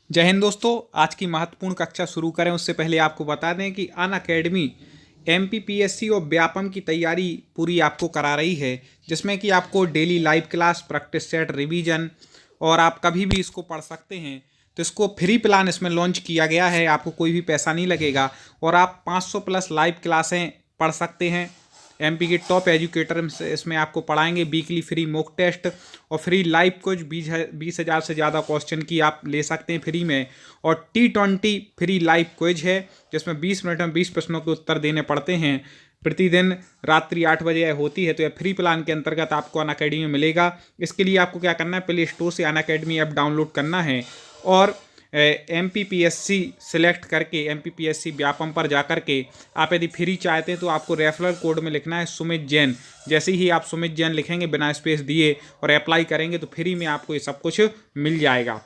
जय हिंद दोस्तों। आज की महत्वपूर्ण कक्षा शुरू करें उससे पहले आपको बता दें कि अनअकैडमी एमपीपीएससी और व्यापम की तैयारी पूरी आपको करा रही है, जिसमें कि आपको daily live class, practice set, revision और आप कभी भी इसको पढ़ सकते हैं। तो इसको फ्री प्लान इसमें लॉन्च किया गया है, आपको कोई भी पैसा नहीं लगेगा और आप 500 प्लस लाइव क्लासें पढ़ सकते हैं। एमपी के टॉप एजुकेटर इसमें आपको पढ़ाएंगे। वीकली फ्री मॉक टेस्ट और फ्री लाइव कुछ 20,000 से ज़्यादा क्वेश्चन की आप ले सकते हैं फ्री में। और T20 फ्री लाइव क्विज है, जिसमें 20 मिनट में 20 प्रश्नों के उत्तर देने पड़ते हैं। प्रतिदिन रात्रि 8 बजे होती है। तो यह फ्री प्लान के अंतर्गत आपको अनअकैडमी में मिलेगा। इसके लिए आपको क्या करना है, प्ले स्टोर से अनअकैडमी ऐप डाउनलोड करना है और एमपीपीएससी सिलेक्ट करके एमपीपीएससी व्यापम पर जाकर के आप यदि फ्री चाहते हैं तो आपको रेफरल कोड में लिखना है सुमित जैन। जैसे ही आप सुमित जैन लिखेंगे बिना स्पेस दिए और अप्लाई करेंगे तो फ्री में आपको ये सब कुछ मिल जाएगा।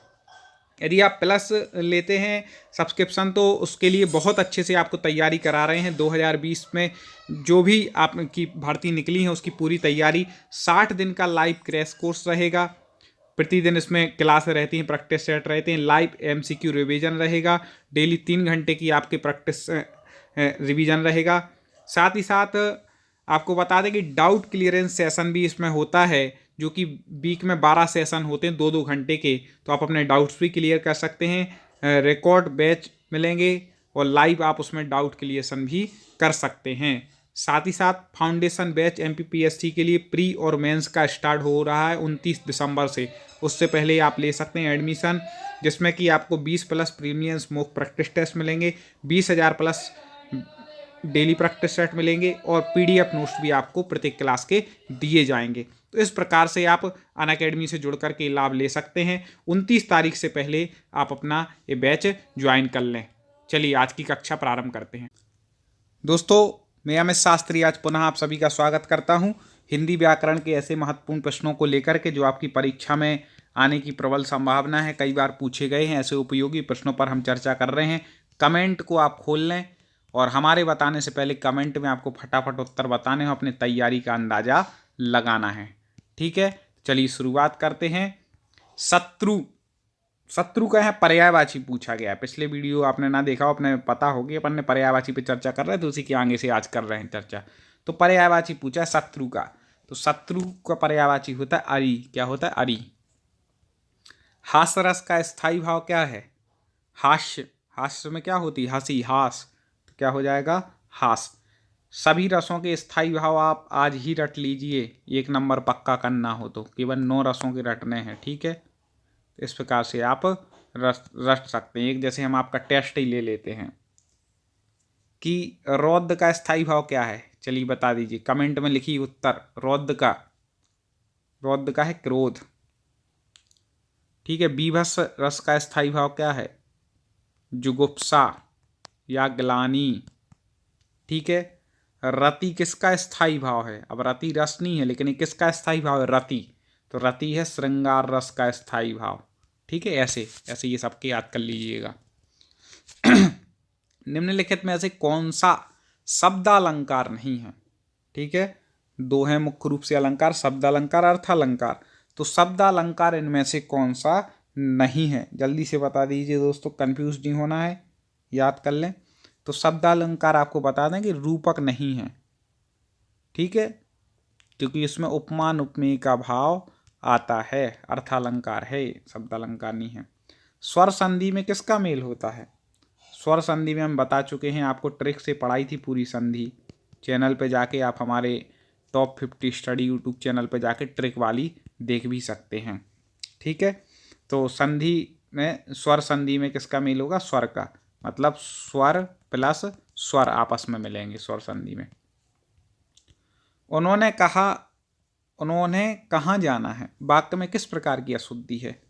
यदि आप प्लस लेते हैं सब्सक्रिप्शन तो उसके लिए बहुत अच्छे से आपको तैयारी करा रहे हैं। 2020 में जो भी आपकी भर्ती निकली है उसकी पूरी तैयारी, 60 दिन का लाइव क्रैश कोर्स रहेगा। प्रतिदिन इसमें क्लास रहती हैं, प्रैक्टिस सेट रहते हैं, लाइव एमसीक्यू रिवीजन रहेगा, डेली 3 घंटे की आपकी प्रैक्टिस रिवीजन रहेगा। साथ ही साथ आपको बता दें कि डाउट क्लियरेंस सेशन भी इसमें होता है, जो कि वीक में 12 सेशन होते हैं 2-2 घंटे के। तो आप अपने डाउट्स भी क्लियर कर सकते हैं। रिकॉर्ड बैच मिलेंगे और लाइव आप उसमें डाउट क्लियरेशन भी कर सकते हैं। साथ ही साथ फाउंडेशन बैच एमपीपीएससी के लिए प्री और मेंस का स्टार्ट हो रहा है 29 दिसंबर से। उससे पहले आप ले सकते हैं एडमिशन, जिसमें कि आपको 20 plus premium mock practice test मिलेंगे, 20,000 प्लस डेली प्रैक्टिस सेट मिलेंगे और पीडीएफ नोट्स भी आपको प्रत्येक क्लास के दिए जाएंगे। तो इस प्रकार से आप अनअकैडमी से जुड़ करके लाभ ले सकते हैं। 29 तारीख से पहले आप अपना ये बैच ज्वाइन कर लें। चलिए आज की कक्षा प्रारंभ करते हैं। दोस्तों, मैं अमित शास्त्री आज पुनः आप सभी का स्वागत करता हूं। हिंदी व्याकरण के ऐसे महत्वपूर्ण प्रश्नों को लेकर के जो आपकी परीक्षा में आने की प्रबल संभावना है, कई बार पूछे गए हैं, ऐसे उपयोगी प्रश्नों पर हम चर्चा कर रहे हैं। कमेंट को आप खोल लें और हमारे बताने से पहले कमेंट में आपको फटाफट उत्तर बताने हो, अपनी तैयारी का अंदाजा लगाना है। ठीक है, चलिए शुरुआत करते हैं। शत्रु, शत्रु का है पर्यायवाची पूछा गया है। पिछले वीडियो आपने ना देखा हो, अपने पता होगी, अपन ने पर्यायवाची पे चर्चा कर रहे थे, उसी के आगे से आज कर रहे हैं चर्चा। तो पर्यायवाची पूछा है शत्रु का, तो शत्रु का पर्यायवाची होता है अरि। क्या होता है? अरि। हास्य रस का स्थायी भाव क्या है? हास्य। हास्य में क्या होती है? हंसी, हास। तो क्या हो जाएगा? हास। सभी रसों के स्थायी भाव आप आज ही रट लीजिए, 1 नंबर पक्का करना हो तो। केवल 9 रसों के रटने हैं, ठीक है। तो इस प्रकार से आप रट सकते हैं। एक जैसे हम आपका टेस्ट ही ले लेते हैं कि रौद्र का स्थायी भाव क्या है। चलिए बता दीजिए, कमेंट में लिखिए उत्तर। रौद्र का है क्रोध, ठीक है। बीभत्स रस का स्थायी भाव क्या है? जुगुप्सा या ग्लानि, ठीक है। रति किसका स्थायी भाव है? अब रति रस नहीं है, लेकिन ये किसका स्थायी भाव है? रति। तो रति है श्रृंगार रस का स्थायी भाव, ठीक है। ऐसे ऐसे ये सबके याद कर लीजिएगा। निम्नलिखित में ऐसे कौन सा शब्दालंकार नहीं है? ठीक है, 2 है मुख्य रूप से अलंकार, शब्दालंकार, अर्थालंकार। तो शब्दालंकार इनमें से कौन सा नहीं है? जल्दी से बता दीजिए दोस्तों, कंफ्यूज नहीं होना है, याद कर लें। तो शब्दालंकार आपको बता दें कि रूपक नहीं है, ठीक है, क्योंकि इसमें उपमान उपमेय का भाव आता है। अर्थालंकार है, शब्दालंकार नहीं है। स्वर संधि में किसका मेल होता है? स्वर संधि में हम बता चुके हैं, आपको ट्रिक से पढ़ाई थी पूरी संधि। चैनल पे जाके आप हमारे टॉप 50 स्टडी यूट्यूब चैनल पे जाके ट्रिक वाली देख भी सकते हैं, ठीक है। तो संधि में, स्वर संधि में किसका मेल होगा? स्वर का, मतलब स्वर प्लस स्वर आपस में मिलेंगे स्वर संधि में। उन्होंने कहाँ जाना है, वाक्य में किस प्रकार की अशुद्धि है?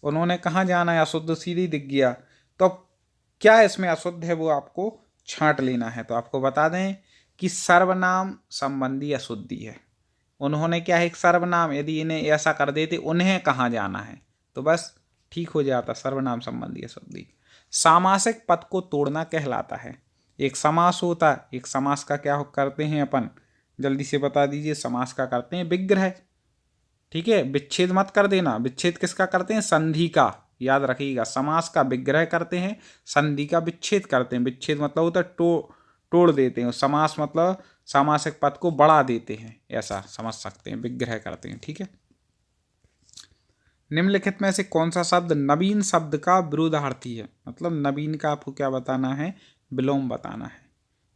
उन्होंने कहाँ जाना है, अशुद्ध सीधी दिख गया। तो क्या इसमें अशुद्ध है वो आपको छांट लेना है। तो आपको बता दें कि सर्वनाम संबंधी अशुद्धि है। उन्होंने क्या है? एक सर्वनाम, यदि इन्हें ऐसा कर देते उन्हें कहाँ जाना है तो बस ठीक हो जाता, सर्वनाम संबंधी अशुद्धि। सामासिक पद को तोड़ना कहलाता है। एक समास होता है, एक समास का क्या करते हैं अपन, जल्दी से बता दीजिए। समास का करते हैं विग्रह, ठीक है। विच्छेद मत कर देना, विच्छेद किसका करते हैं? संधि का, याद रखिएगा। समास का विग्रह करते हैं, संधि का विच्छेद करते हैं। विच्छेद मतलब होता है तोड़ देते हैं, समास मतलब सामासिक पद को बढ़ा देते हैं, ऐसा समझ सकते हैं, विग्रह करते हैं। ठीक है। निम्नलिखित में से कौन सा शब्द नवीन शब्द का विरोधार्थी है? मतलब नवीन का आपको क्या बताना है? विलोम बताना है।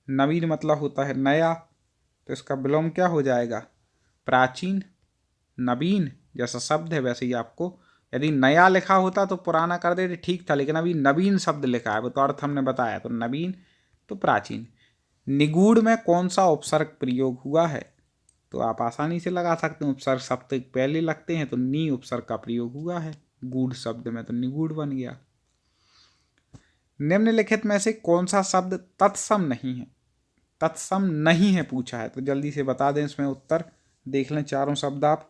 नवीन मतलब होता है नया, तो इसका विलोम क्या हो जाएगा? प्राचीन। नवीन जैसा शब्द है वैसे ही आपको, यदि नया लिखा होता तो पुराना कर देते, ठीक था, लेकिन अभी नवीन शब्द लिखा है, वो तो अर्थ हमने बताया, तो नवीन तो प्राचीन। निगूढ़ में कौन सा उपसर्ग प्रयोग हुआ है? तो आप आसानी से लगा सकते हैं, उपसर्ग शब्द पहले लगते हैं तो नी उपसर्ग का प्रयोग हुआ है। गूढ़ शब्द में तो निगूढ़ बन गया। निम्नलिखित में से कौन सा शब्द तत्सम नहीं है? तत्सम नहीं है पूछा है, तो जल्दी से बता दें इसमें उत्तर। देख लें चारों शब्द आप,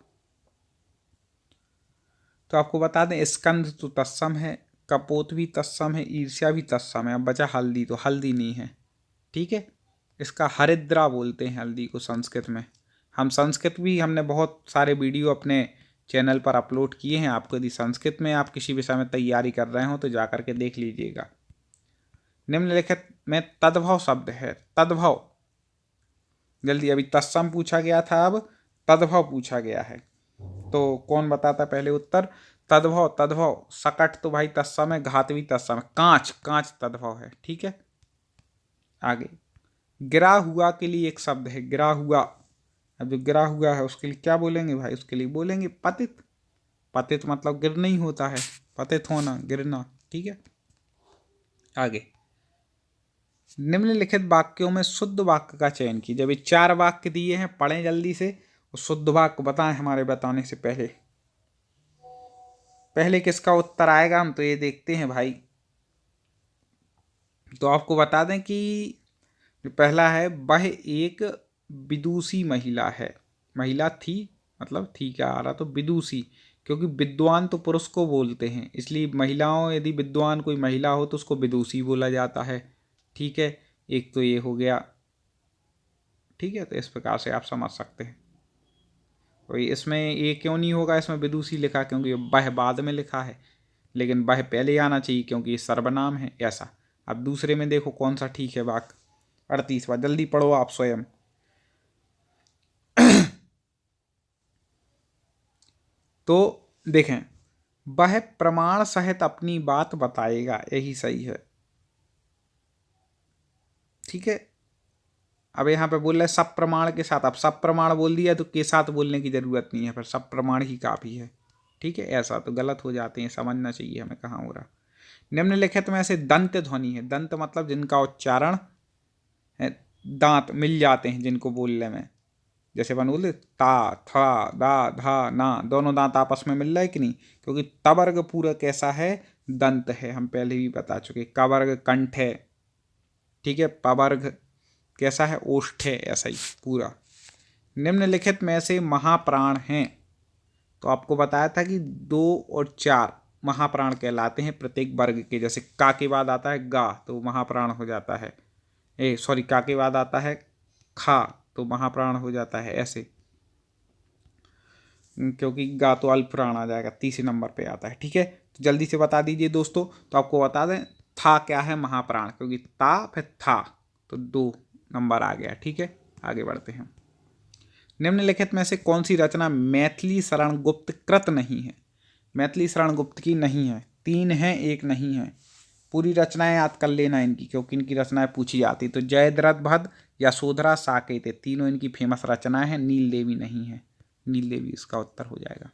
तो आपको बता दें स्कंद तो तत्सम है, कपोत भी तत्सम है, ईर्ष्या भी तत्सम है। अब बचा हल्दी, तो हल्दी नहीं है। ठीक है। इसका हरिद्रा बोलते हैं हल्दी को संस्कृत में। हम संस्कृत भी हमने बहुत सारे वीडियो अपने चैनल पर अपलोड किए हैं। आपको यदि संस्कृत में आप किसी विषय में तैयारी कर रहे हो तो जा करके देख लीजिएगा। निम्नलिखित में तद्भव शब्द है। तद्भव, जल्दी, अभी तत्सम पूछा गया था, अब तद्भव पूछा गया है, तो कौन बताता पहले उत्तर? तद्भव, तद्भव। सकट तो भाई तत्सम है, घात भी तत्सम है। कांच, कांच तद्भव है। ठीक है। आगे, गिरा हुआ के लिए एक शब्द है, गिरा हुआ। अब जो गिरा हुआ है उसके लिए क्या बोलेंगे भाई? उसके लिए बोलेंगे पतित। पतित मतलब गिरना ही होता है, पतित होना, गिरना। ठीक है। आगे, निम्नलिखित वाक्यों में शुद्ध वाक्य का चयन कीजिए। जब ये 4 वाक्य दिए हैं, पढ़ें जल्दी से और शुद्ध वाक्य बताएं हमारे बताने से पहले। पहले किसका उत्तर आएगा हम तो ये देखते हैं भाई। तो आपको बता दें कि जो पहला है, वह एक विदुषी महिला है। महिला थी, मतलब थी क्या आ रहा, तो विदुषी, क्योंकि विद्वान तो पुरुष को बोलते हैं, इसलिए महिलाओं, यदि विद्वान कोई महिला हो तो उसको विदुषी बोला जाता है। ठीक है। एक तो ये हो गया। ठीक है, तो इस प्रकार से आप समझ सकते हैं। तो इसमें ये क्यों नहीं होगा, इसमें विदुषी लिखा क्योंकि वह बाद में लिखा है, लेकिन वह पहले आना चाहिए क्योंकि ये सर्वनाम है, ऐसा। अब दूसरे में देखो कौन सा ठीक है वाक्य। 38वां, जल्दी पढ़ो आप स्वयं। तो देखें, वह प्रमाण सहित अपनी बात बताएगा, यही सही है। ठीक है। अब यहाँ पे बोल रहे सब प्रमाण के साथ, अब सब प्रमाण बोल दिया तो के साथ बोलने की जरूरत नहीं है, फिर सब प्रमाण ही काफी है। ठीक है। ऐसा तो गलत हो जाते हैं, समझना चाहिए हमें कहाँ हो रहा। निम्नलिखित में से दंत ध्वनि है। दंत मतलब जिनका उच्चारण दांत मिल जाते हैं जिनको बोलने में, जैसे बन बोलते ता, था, दा, धा, ना, दोनों दांत आपस में मिल रहा है कि नहीं? क्योंकि तवर्ग पूरा कैसा है? दंत है, हम पहले भी बता चुके। कवर्ग कंठ है। ठीक है। पवर्ग कैसा है? ओष्ठ है, ऐसा ही पूरा। निम्नलिखित में से महाप्राण हैं, तो आपको बताया था कि 2 और 4 महाप्राण कहलाते हैं प्रत्येक वर्ग के। जैसे का के बाद आता है गा तो महाप्राण हो जाता है, सॉरी, का के बाद आता है खा तो महाप्राण हो जाता है, ऐसे, क्योंकि गा तो अल्प प्राण आ जाएगा, तीसरे नंबर पे आता है। ठीक है। तो जल्दी से बता दीजिए दोस्तों। तो आपको बता दें था क्या है? महाप्राण, क्योंकि ता फिर था तो 2 नंबर आ गया। ठीक है। आगे बढ़ते हैं। निम्नलिखित में से कौन सी रचना मैथिली शरण गुप्त कृत नहीं है? मैथिली शरण गुप्त की नहीं है। 3 है, 1 नहीं है। पूरी रचनाएं याद कर लेना इनकी, क्योंकि इनकी रचनाएं पूछी जाती। तो जयद्रथ भद्र, यशोधरा, साकेत, तीनों इनकी फेमस रचनाएं हैं। नील देवी नहीं है, नील देवी इसका उत्तर हो जाएगा।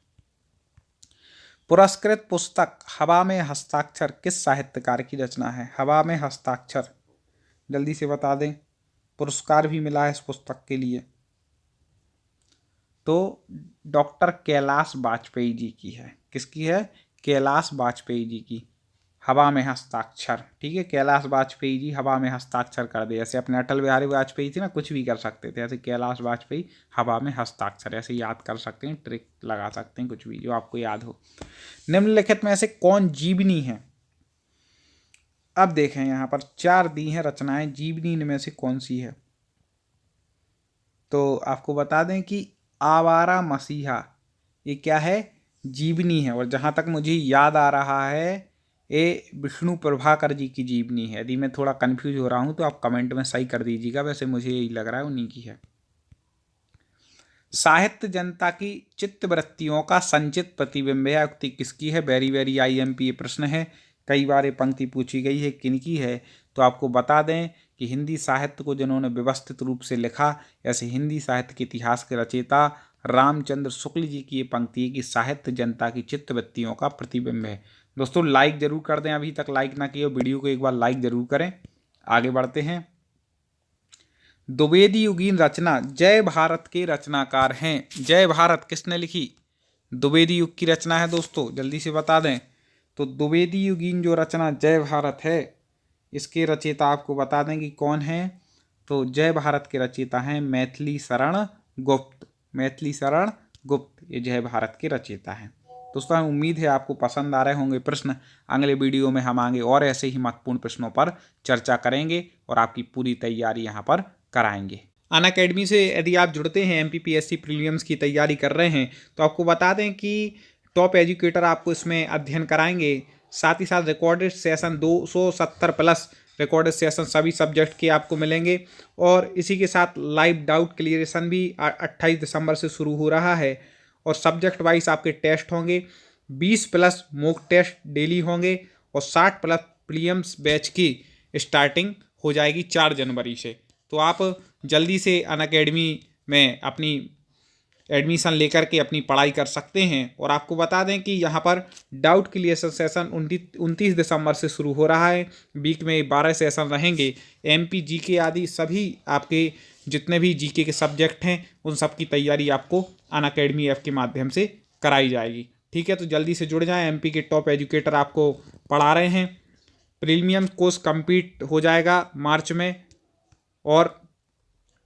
पुरस्कृत पुस्तक हवा में हस्ताक्षर किस साहित्यकार की रचना है? हवा में हस्ताक्षर, जल्दी से बता दें। पुरस्कार भी मिला है इस पुस्तक के लिए, तो डॉक्टर कैलाश वाजपेयी जी की है। किसकी है? कैलाश वाजपेयी जी की। हवा में हस्ताक्षर। ठीक है। कैलाश वाजपेयी जी हवा में हस्ताक्षर कर दे, ऐसे अपने अटल बिहारी वाजपेयी थे ना, कुछ भी कर सकते थे, ऐसे कैलाश वाजपेयी हवा में हस्ताक्षर, ऐसे याद कर सकते हैं, ट्रिक लगा सकते हैं, कुछ भी जो आपको याद हो। निम्नलिखित में से कौन जीवनी है? अब देखें यहाँ पर 4 दी हैं रचनाएं, जीवनी इनमें से कौन सी है? तो आपको बता दें कि आवारा मसीहा, ये क्या है? जीवनी है, और जहाँ तक मुझे याद आ रहा है ये विष्णु प्रभाकर जी की जीवनी है। यदि मैं थोड़ा कंफ्यूज हो रहा हूँ तो आप कमेंट में सही कर दीजिएगा, वैसे मुझे यही लग रहा है उन्हीं की है। साहित्य जनता की चित्तवृत्तियों का संचित प्रतिबिंब है, उक्ति किसकी है? वेरी वेरी आईएमपी ये प्रश्न है, कई बार ये पंक्ति पूछी गई है, किनकी है? तो आपको बता दें कि हिंदी साहित्य को जिन्होंने व्यवस्थित रूप से लिखा, ऐसे हिंदी साहित्य के इतिहास के रचयिता रामचंद्र शुक्ल जी की ये पंक्ति है कि साहित्य जनता की चित्तवृत्तियों का प्रतिबिंब है। दोस्तों लाइक जरूर कर दें, अभी तक लाइक ना किए वीडियो को एक बार लाइक जरूर करें। आगे बढ़ते हैं। द्विवेदी युगीन रचना जय भारत के रचनाकार हैं। जय भारत किसने लिखी? द्विवेदी युग की रचना है दोस्तों, जल्दी से बता दें। तो द्विवेदी युगीन जो रचना जय भारत है, इसके रचयिता आपको बता दें कि कौन है। तो जय भारत के रचयिता हैं मैथिली शरण गुप्त। मैथिली शरण गुप्त ये जय भारत के रचयिता हैं। दोस्तों उम्मीद है आपको पसंद आ रहे होंगे प्रश्न। अगले वीडियो में हम आगे और ऐसे ही महत्वपूर्ण प्रश्नों पर चर्चा करेंगे और आपकी पूरी तैयारी यहाँ पर कराएंगे। अनअकैडमी से यदि आप जुड़ते हैं, एमपीपीएससी प्रीलिम्स की तैयारी कर रहे हैं, तो आपको बता दें कि टॉप एजुकेटर आपको इसमें अध्ययन कराएंगे। साथ ही साथ recorded session 270 plus recorded session सभी सब्जेक्ट के आपको मिलेंगे, और इसी के साथ लाइव डाउट क्लियरेशन भी 28 दिसंबर से शुरू हो रहा है। और सब्जेक्ट वाइज आपके टेस्ट होंगे, 20 प्लस मॉक टेस्ट डेली होंगे, और 60 प्लस प्रीलिम्स बैच की स्टार्टिंग हो जाएगी 4 जनवरी से। तो आप जल्दी से अनअकैडमी में अपनी एडमिशन लेकर के अपनी पढ़ाई कर सकते हैं। और आपको बता दें कि यहाँ पर डाउट क्लियरेशन सेशन 29 दिसंबर से शुरू हो रहा है। वीक में 12 सेशन रहेंगे। एमपी जीके आदि सभी आपके जितने भी जीके के सब्जेक्ट हैं उन सब की तैयारी आपको अनअकैडमी ऐप के माध्यम से कराई जाएगी। ठीक है, तो जल्दी से जुड़ जाएं। एमपी के टॉप एजुकेटर आपको पढ़ा रहे हैं। प्रीमियम कोर्स कंप्लीट हो जाएगा मार्च में, और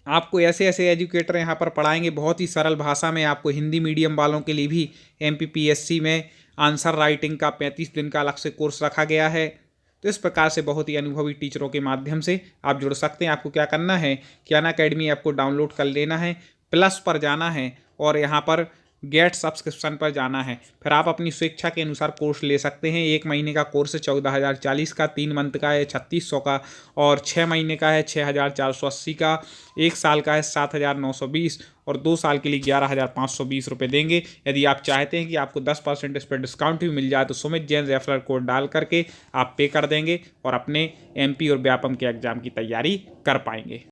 आपको ऐसे ऐसे एजुकेटर यहाँ पर पढ़ाएंगे बहुत ही सरल भाषा में। आपको हिंदी मीडियम वालों के लिए भी एमपीपीएससी में आंसर राइटिंग का 35 दिन का अलग से कोर्स रखा गया है। तो इस प्रकार से बहुत ही अनुभवी टीचरों के माध्यम से आप जुड़ सकते हैं। आपको क्या करना है कि अनअकैडमी ऐप को डाउनलोड कर लेना है, प्लस पर जाना है और यहाँ पर गेट सब्सक्रिप्शन पर जाना है। फिर आप अपनी स्वेच्छा के अनुसार कोर्स ले सकते हैं। 1 महीने का कोर्स है 14,040 का, 3 मंथ का है 3600 का, और 6 महीने का है 6,480 का, 1 साल का है 7,920, और 2 साल के लिए 11,520 रुपये देंगे। यदि आप चाहते हैं कि आपको 10% इस पर डिस्काउंट भी मिल जाए तो सुमित जैन रेफरल कोड डाल करके आप पे कर देंगे और अपने एमपी और व्यापम के एग्जाम की तैयारी कर पाएंगे।